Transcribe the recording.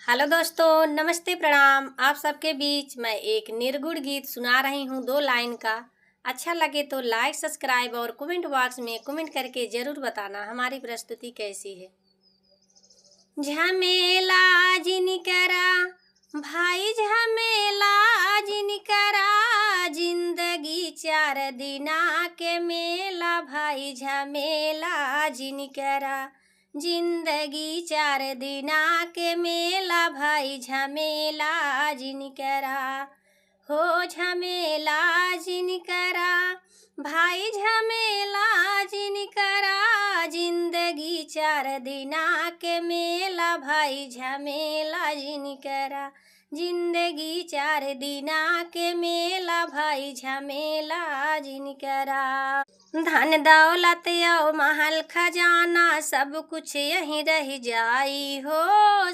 Hello दोस्तों, नमस्ते, प्रणाम। आप सबके बीच मैं एक निर्गुण गीत सुना रही हूँ 2 लाइन का। अच्छा लगे तो लाइक, सब्सक्राइब और कमेंट बॉक्स में कमेंट करके जरूर बताना हमारी प्रस्तुति कैसी है। झमेला जिनकरा भाई, झमेला जिनकरा, जिंदगी 4 दिना के मेला भाई, झमेला जिनकरा, जिंदगी 4 दिना के मेला भाई, झमेला जिनकरा। हो झमेला जिनकरा भाई, झमेला जिनकरा, जिंदगी 4 दिना के मेला भाई, झमेला जिनकरा, जिंदगी 4 दिना के मेला भाई, झमेला जिनकरा। धन दौलत यो महल खजाना, सब कुछ यहीं रह जाई हो।